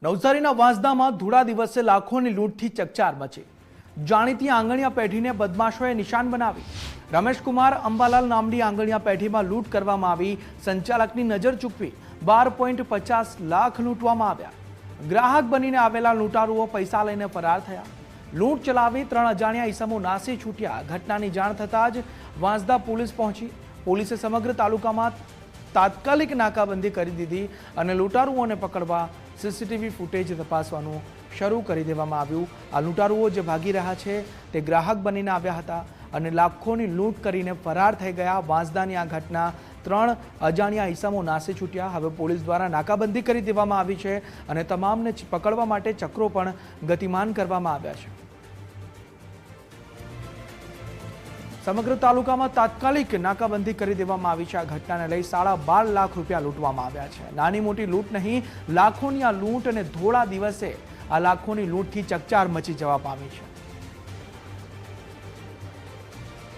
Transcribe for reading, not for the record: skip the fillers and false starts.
નવસારીના વાંસદામાં ધૂળા દિવસે લાખોની લૂંટથી ચકચાર મચી। જાણીતી આંગણિયા પેઢીને બદમાશોએ નિશાન બનાવી। રમેશકુમાર અંબાલાલ નામની આંગણિયા પેઢીમાં લૂંટ કરવામાં આવી। સંચાલકની નજર ચૂકવી 12.50 લાખ લૂંટવામાં આવ્યા। ગ્રાહક બનીને આવેલા લૂંટારુઓ પૈસા લઈને ફરાર થયા। લૂંટ ચલાવી 3 અજાણ્યા ઈસમો નાસી છૂટ્યા। ઘટનાની જાણ થતાં જ વાંસદા પોલીસ પહોંચી। પોલીસે સમગ્ર તાલુકામાં તાત્કાલિક નાકાબંધી કરી દીધી અને લૂંટારુઓને પકડવા સીસીટીવી ફૂટેજ તપાસવાનું શરૂ કરી દેવામાં આવ્યું। આ લૂંટારુઓ જે ભાગી રહ્યા છે તે ગ્રાહક બનીને આવ્યા હતા અને લાખોની લૂંટ કરીને ફરાર થઈ ગયા। વાંસદાની આ ઘટના 3 અજાણ્યા ઈસમો નાસી છૂટ્યા। હવે પોલીસ દ્વારા નાકાબંધી કરી દેવામાં આવી છે અને તમામને પકડવા માટે ચક્રો પણ ગતિમાન કરવામાં આવ્યા છે। સમગ્ર તાલુકામાં તાત્કાલિક નાકાબંધી કરી દેવામાં આવી છે। આ ઘટનાને લઈ 12.5 લાખ રૂપિયા લૂંટવામાં આવ્યા છે। નાની મોટી લૂંટ નહીં, લાખોની આ લૂંટ અને ધોળા દિવસે આ લાખોની લૂંટથી ચકચાર મચી જવા પામી છે।